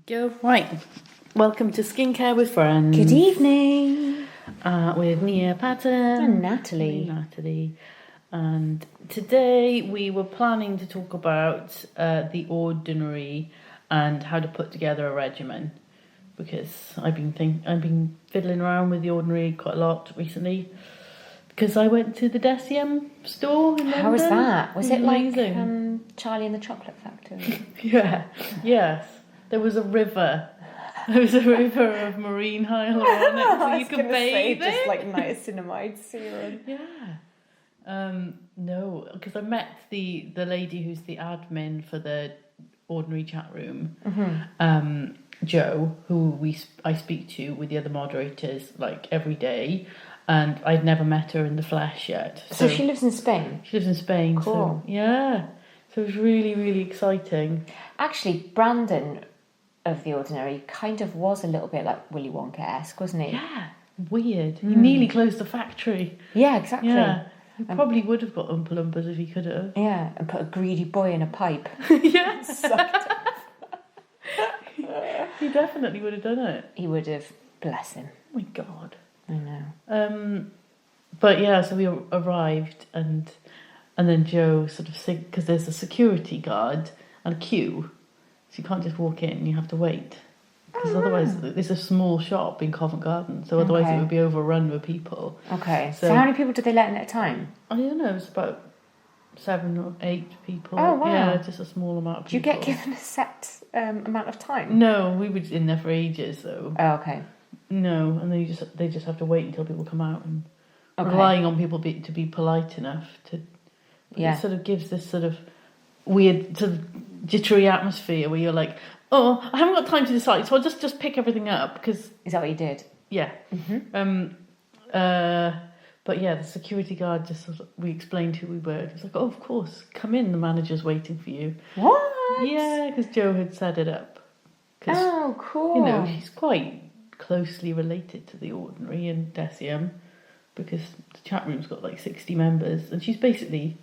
Go. Right. Welcome to Skincare with Friends. Good evening. With Nia Patton. And Natalie. And today we were planning to talk about the ordinary and how to put together a regimen. Because I've been fiddling around with the ordinary quite a lot recently. Because I went to the Deciem store in London. How was that? Was it amazing. like Charlie and the Chocolate Factory? Yeah. Yes. There was a river. There was a river of marine hyaluronic, so you could bathe just like niacinamide serum. Yeah. No, because I met the lady who's the admin for the ordinary chat room, Jo, who I speak to with the other moderators like every day, and I'd never met her in the flesh yet. So she lives in Spain? She lives in Spain. Cool. So, yeah. So it was really, really exciting. Actually, Brandon of The Ordinary kind of was a little bit like Willy Wonka-esque, wasn't he? Yeah. Weird. He nearly closed the factory. Yeah, exactly. Yeah. He probably would have got Oompa Loompas if he could have. Yeah, and put a greedy boy in a pipe. Yeah. Sucked up. He definitely would have done it. He would have. Bless him. Oh my God. I know. But yeah, so we arrived and then Joe sort of because there's a security guard and a queue, so you can't just walk in. You have to wait because otherwise there's a small shop in Covent Garden, so otherwise it would be overrun with people. Okay. So how many people did they let in at a time? I don't know. It's about 7 or 8 people. Oh wow! Yeah, just a small amount of people. Do you get given a set amount of time? No, we were in there for ages though. Oh, okay. No, and then they just have to wait until people come out and relying on people to be polite enough to. Yeah. It sort of gives this sort of weird, sort of jittery atmosphere where you're like, oh, I haven't got time to decide, so I'll just pick everything up because. Is that what you did? Yeah. Mm-hmm. But yeah, the security guard just sort of, we explained who we were. He was like, oh, of course, come in. The manager's waiting for you. What? Yeah, because Joe had set it up. Oh, cool. You know, she's quite closely related to the Ordinary and Deciem because the chat room's got like 60 members and she's basically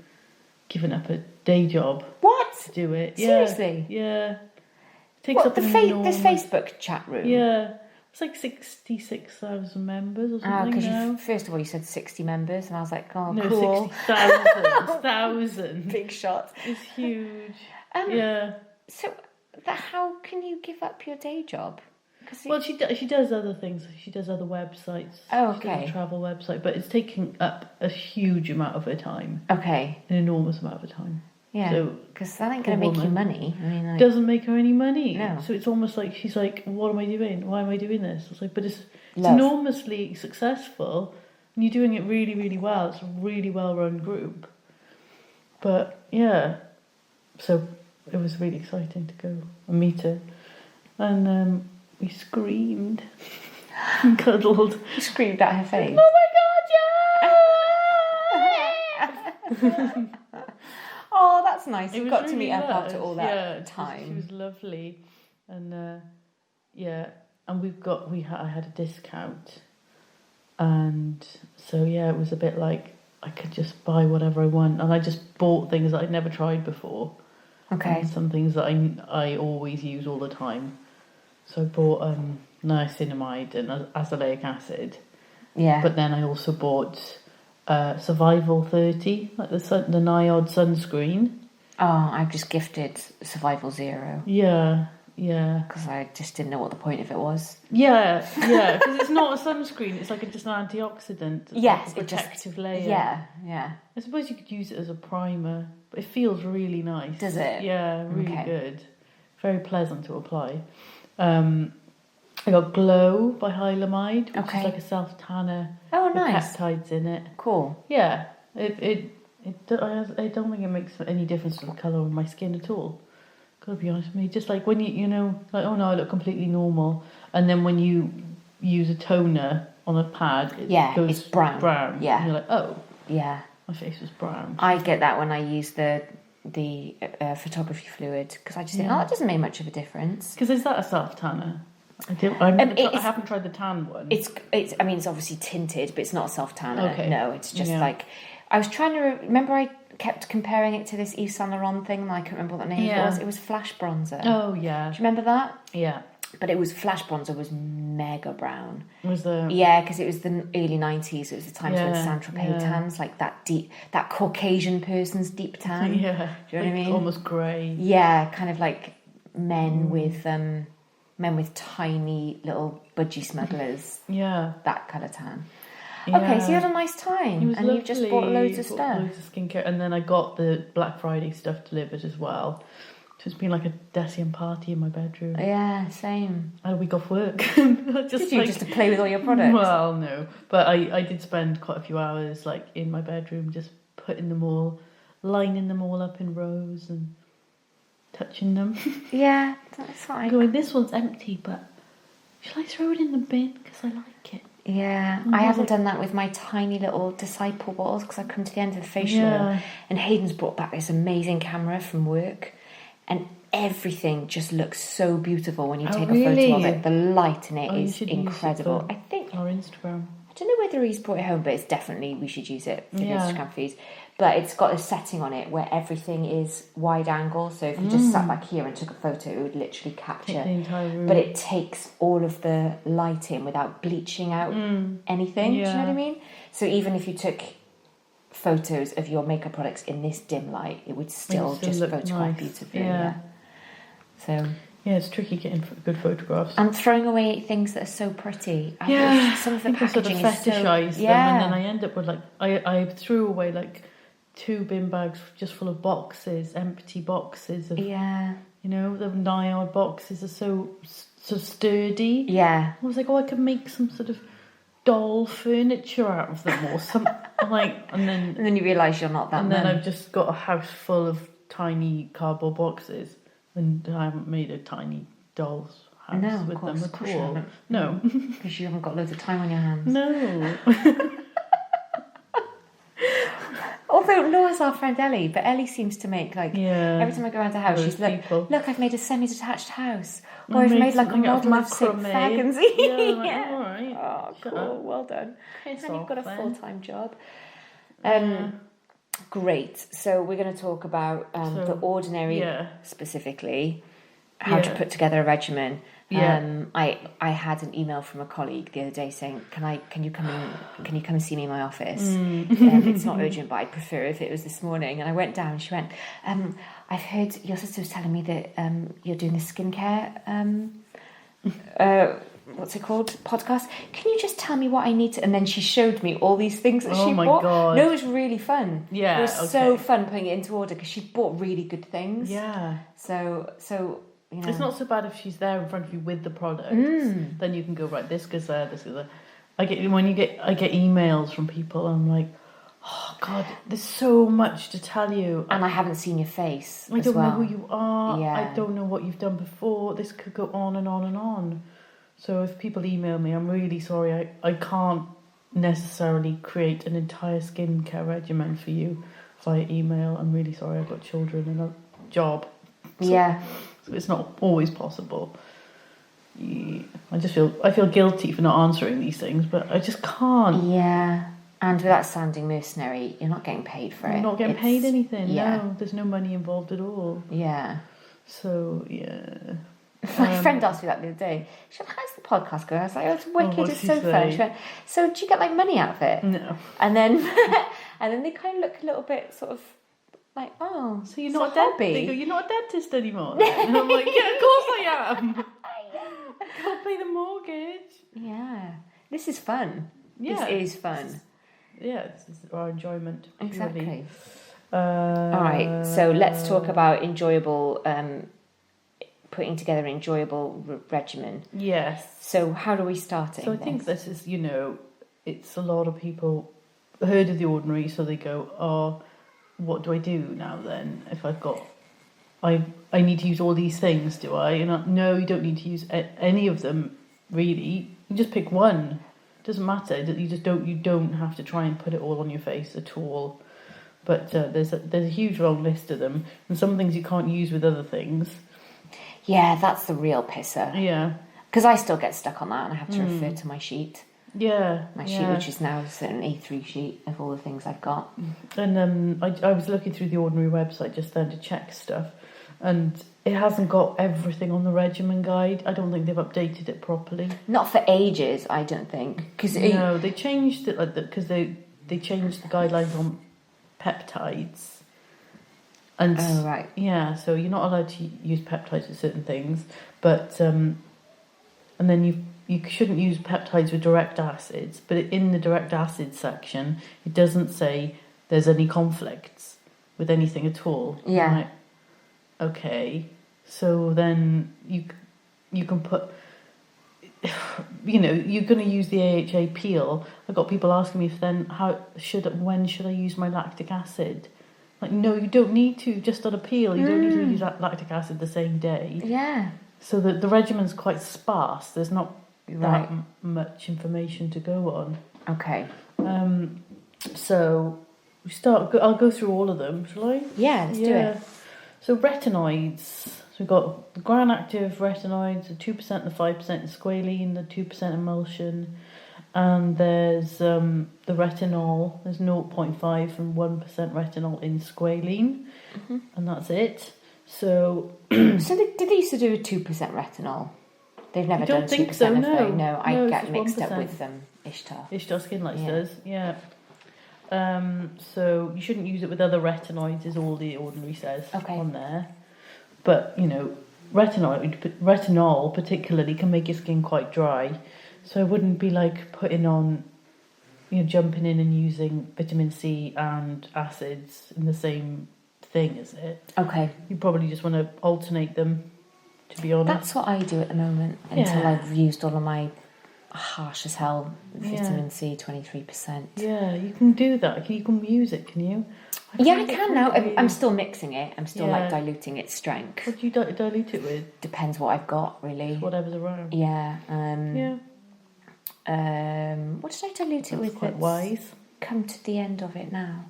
given up a day job. What? To do it. Seriously? Yeah. It takes up this Facebook chat room? Yeah. It's like 66,000 members or something because first of all you said 60 members and I was like, oh, no, cool. 60,000. Thousand. Big shot. It's huge. Yeah. So how can you give up your day job? Well, she does other things. She does other websites. Oh, She does okay. a travel website, but it's taking up a huge amount of her time. Okay. An enormous amount of her time. Yeah. Because that ain't going to make you money. I mean, like, doesn't make her any money. No. So it's almost like she's like, what am I doing? Why am I doing this? It's like, but it's Love. enormously successful, and you're doing it really, really well. It's a really well-run group. But yeah, so it was really exciting to go and meet her, and we screamed and cuddled. You screamed at her face. Oh my God, yeah! Oh, that's nice. You got to meet her after all that time. She was lovely, and and I had a discount, and so yeah, it was a bit like I could just buy whatever I want, and I just bought things that I'd never tried before. Okay. And some things that I always use all the time. So I bought niacinamide and azelaic acid. Yeah. But then I also bought Survival 30, like the NIOD sunscreen. Oh, I've just gifted Survival Zero. Yeah. Because I just didn't know what the point of it was. Yeah, because it's not a sunscreen, it's like just an antioxidant. Yes, like a protective layer. Yeah. I suppose you could use it as a primer, but it feels really nice. Does it? Yeah, really good. Very pleasant to apply. I got Glow by Hylamide, which is like a self-tanner. Oh, with nice. peptides in it. Cool. Yeah, I don't think it makes any difference to the colour of my skin at all. Gotta be honest with me. Just like when you know, like, oh no, I look completely normal, and then when you use a toner on a pad, it goes it's brown. Yeah, and you're like, oh, yeah, my face was brown. I get that when I use the photography fluid because I just think, oh, it doesn't make much of a difference. Because is that a self tanner? I haven't tried the tan one. It's. I mean, it's obviously tinted, but it's not a self tanner. Okay. No, it's just like I was trying to remember. kept comparing it to this Yves Saint Laurent thing, and I can't remember what the name was. It was Flash Bronzer. Oh, yeah. Do you remember that? Yeah. But it was Flash Bronzer was mega brown. Was there? Yeah, because it was the early 90s. It was the time for the Saint-Tropez tans, like that Caucasian person's deep tan. Yeah. Do you know what I mean? Almost grey. Yeah, kind of like men with tiny little budgie smugglers. Yeah. That colour tan. Yeah. Okay, so you had a nice time, and you've just bought loads of stuff. Loads of skincare, and then I got the Black Friday stuff delivered as well. So it's been like a Decian party in my bedroom. Yeah, same. I had a week off work. Just to play with all your products? Well, no, but I did spend quite a few hours like in my bedroom, just putting them all, lining them all up in rows and touching them. Yeah, that's fine. Going, this one's empty, but shall I throw it in the bin because I like it? Yeah, I haven't done that with my tiny little Disciple bottles because I've come to the end of the facial oil. And Hayden's brought back this amazing camera from work, and everything just looks so beautiful when you take a photo of it. The light in it is incredible. I think our Instagram. I don't know whether he's brought it home, but it's definitely, we should use it for the Instagram feeds. But it's got a setting on it where everything is wide angle. So if you just sat back here and took a photo, it would literally capture the entire room. But it takes all of the light in without bleaching out anything. Do you know what I mean? So even if you took photos of your makeup products in this dim light, it would still just photograph beautifully. Yeah. So yeah, it's tricky getting good photographs. And throwing away things that are so pretty. Some of the packaging I sort of fetishize them, and then I end up with like I threw away like 2 bin bags just full of boxes, empty boxes of you know, the Niob boxes are so sturdy. Yeah. I was like, I could make some sort of doll furniture out of them or something. And then you realise you're not that. And then I've just got a house full of tiny cardboard boxes, and I haven't made a tiny doll's house with them at all. No, because you haven't got loads of time on your hands. No. Although Laura's our friend Ellie, but Ellie seems to make every time I go around the house, she's like, look, I've made a semi-detached house, or I've made like a model of St. Fagans. Yeah. All right. Oh, cool. Well done. And you've got a full-time job. Great. So we're going to talk about the Ordinary specifically, how to put together a regimen. I had an email from a colleague the other day saying, can you come and see me in my office? It's not urgent, but I'd prefer if it was this morning. And I went down and she went, I've heard your sister was telling me that you're doing the skincare what's it called, podcast. Can you just tell me what I need to? And then she showed me all these things that she bought. God. No, it was really fun. Yeah, it was so fun putting it into order because she bought really good things. Yeah. So you know, it's not so bad if she's there in front of you with the products. Then you can go, right, this goes there, this goes there. I get emails from people. And I'm like, oh God, there's so much to tell you, and I haven't seen your face. I don't know who you are. I don't know what you've done before. This could go on and on and on. So if people email me, I'm really sorry. I can't necessarily create an entire skincare regimen for you via email. I'm really sorry. I've got children and a job. So it's not always possible. I feel guilty for not answering these things, but I just can't. Yeah. And without sounding mercenary, you're not getting paid for it. You're not getting paid anything. No, there's no money involved at all. Yeah. So yeah. My friend asked me that the other day. She went, how's the podcast going? I was like, it's wicked, it's so fun. She went, so do you get like money out of it? No. And then they kind of look a little bit sort of like, oh, so you're not a dentist? They go, you're not a dentist anymore? And I'm like, yeah, of course I am. I can't pay the mortgage. Yeah. This is fun. Yeah. This is fun. This is our enjoyment. Exactly. Really. All right, so let's talk about enjoyable... putting together an enjoyable regimen. Yes. So how do we start it? So I think this is, it's a lot of people heard of The Ordinary, so they go, oh, what do I do now then? If I've got, I need to use all these things, do I? And no, you don't need to use any of them, really. You just pick one. It doesn't matter. You don't have to try and put it all on your face at all. But there's a huge long list of them, and some things you can't use with other things. Yeah, that's the real pisser. Yeah. Because I still get stuck on that and I have to refer to my sheet. my sheet, which is now an A3 sheet of all the things I've got. And I was looking through the Ordinary website just then to check stuff, and it hasn't got everything on the regimen guide. I don't think they've updated it properly. Not for ages, I don't think. No, they changed it because they changed the guidelines on peptides. And oh, right. Yeah, so you're not allowed to use peptides for certain things, but and then you shouldn't use peptides with direct acids, but in the direct acid section, it doesn't say there's any conflicts with anything at all. Yeah. Right? Okay, so then you can put, you're going to use the AHA peel. I've got people asking me when should I use my lactic acid? Like, no, you don't need to. Just on a peel, you don't need to use that lactic acid the same day. Yeah. So the regimen's quite sparse. There's not that much information to go on. Okay. So I'll go through all of them, shall I? Yeah, let's do it. So retinoids. So we've got the gram-active retinoids, the 2% and the 5% in squalene, the 2% emulsion. And there's the retinol. There's 0.5 and 1% retinol in squalene. Mm-hmm. And that's it. So did they used to do a 2% retinol? They've never done 2%, so, have no. they? No, I get mixed 1%. up with Ishtar. Ishtar Skinlights does, yeah. So you shouldn't use it with other retinoids, is all the Ordinary says on there. But, retinol particularly can make your skin quite dry. So I wouldn't be like putting on, jumping in and using vitamin C and acids in the same thing, is it? Okay. You probably just want to alternate them, to be honest. That's what I do at the moment until I've used all of my harsh as hell vitamin C, 23%. Yeah, you can do that. You can use it, can you? I can now. I'm still mixing it. I'm still diluting its strength. What do you dilute it with? Depends what I've got, really. Just whatever's around. Yeah. What did I dilute it with? Quite wise. Come to the end of it now.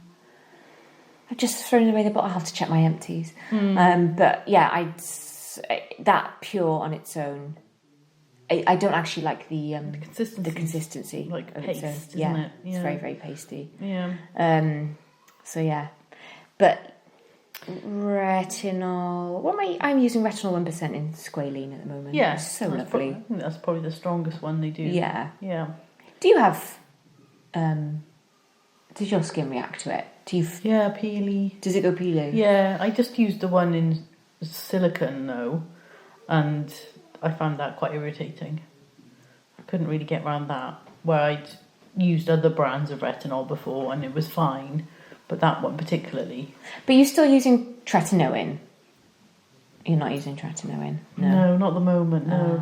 I've just thrown away the bottle. I'll have to check my empties. But yeah, that pure on its own. I don't actually like the consistency like of paste, its own. isn't it? Yeah. It's very, very pasty. Yeah. So yeah, but retinol. I'm using retinol 1% in squalene at the moment. Yeah, it's so lovely. I think that's probably the strongest one they do. Yeah. Yeah. Do you have? Does your skin react to it? Yeah, peely. Does it go peely? Yeah, I just used the one in silicone though, and I found that quite irritating. I couldn't really get around that. Where I'd used other brands of retinol before and it was fine, but that one particularly. But you're still using tretinoin? You're not using tretinoin? No, not at the moment, no.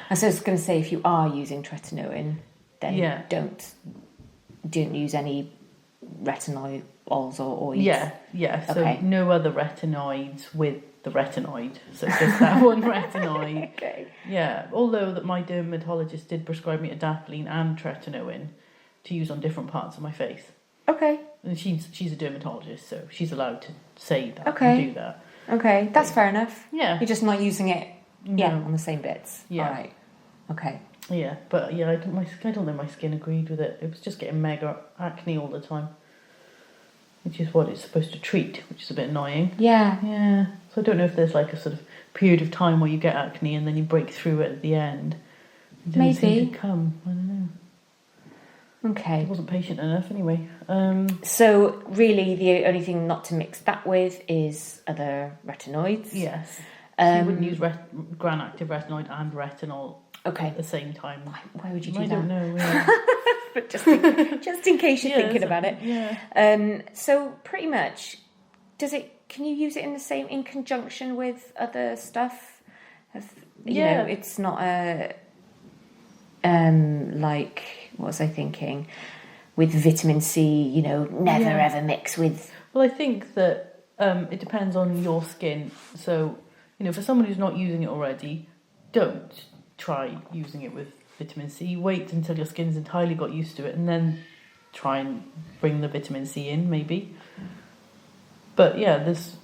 And so I was going to say, if you are using tretinoin, then don't use any retinoids or oils. Yeah. So no other retinoids with the retinoid. So just that one retinoid. Okay. Yeah. Although that my dermatologist did prescribe me adapalene and tretinoin to use on different parts of my face. Okay. And she's a dermatologist, so she's allowed to say that and do that. Okay, that's fair enough. Yeah. You're just not using it on the same bits. Yeah. All right. Okay. Yeah, but I don't think my skin agreed with it. It was just getting mega acne all the time, which is what it's supposed to treat, which is a bit annoying. Yeah. Yeah. So I don't know if there's like a sort of period of time where you get acne and then you break through it at the end. It didn't seem to come. I don't know. Okay. I wasn't patient enough anyway. So really the only thing not to mix that with is other retinoids. Yes. So you wouldn't use gram-active retinoid and retinol at the same time. Why would you do that? I don't know. Yeah. But just in case you're thinking about it. Yeah. So pretty much, can you use it in conjunction with other stuff? You know, it's not a like, what was I thinking? With vitamin C, never ever mix with. Well, I think that it depends on your skin. So, for someone who's not using it already, don't try using it with vitamin C. Wait until your skin's entirely got used to it and then try and bring the vitamin C in, maybe. But yeah, there's,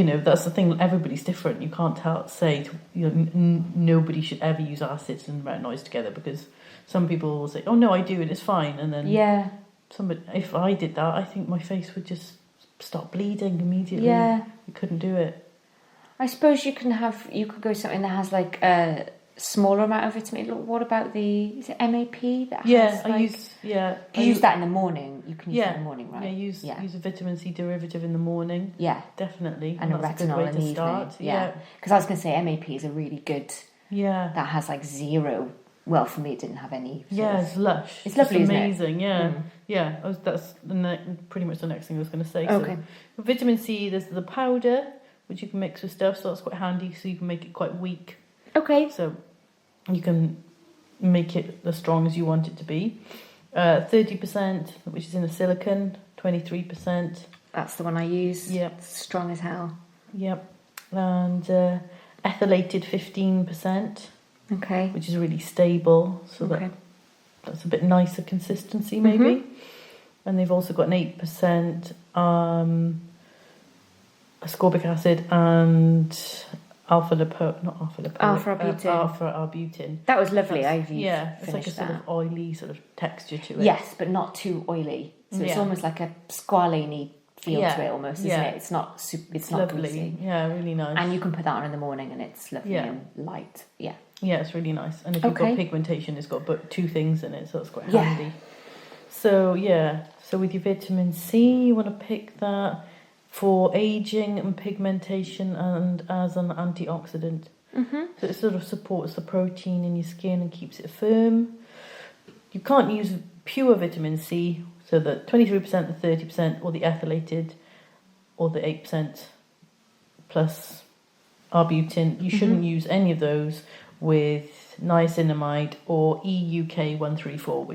that's the thing. Everybody's different. You can't say nobody should ever use acids and retinoids together, because some people will say, "Oh no, I do, and it's fine." And then if I did that, I think my face would just stop bleeding immediately. Yeah, you couldn't do it. I suppose you could go something that has like a smaller amount of vitamin. What about is it MAP that has? I use that in the morning. You can use it in the morning, right? Use a vitamin C derivative in the morning. Yeah, definitely. And a retinol in the evening. Yeah, because I was going to say MAP is a really good. Yeah, that has like zero. Well, for me, it didn't have any. It's lush. It's lovely, it's amazing. Yeah. That's pretty much the next thing I was going to say. Okay. So, vitamin C, there's the powder, which you can mix with stuff, so that's quite handy. So you can make it quite weak. Okay. So you can make it as strong as you want it to be. 30%, which is in a silicone. 23%. That's the one I use. Yep. It's strong as hell. Yep. And ethylated 15%. Okay. Which is really stable, so that's a bit nicer consistency maybe. And they've also got an 8% ascorbic acid and alpha-arbutin. That was lovely. It's like a sort of oily sort of texture to it. Yes, but not too oily. So it's almost like a squalene feel to it almost, isn't it? It's not it's not lovely. Greasy. Yeah, really nice. And you can put that on in the morning and it's lovely and light. Yeah. Yeah, it's really nice. And if you've got pigmentation, it's got two things in it, so it's quite handy. So with your vitamin C, you want to pick that for aging and pigmentation and as an antioxidant. So it sort of supports the protein in your skin and keeps it firm. You can't use pure vitamin C, so the 23%, the 30%, or the ethylated, or the 8% plus arbutin. You shouldn't use any of those with niacinamide or EUK 134, which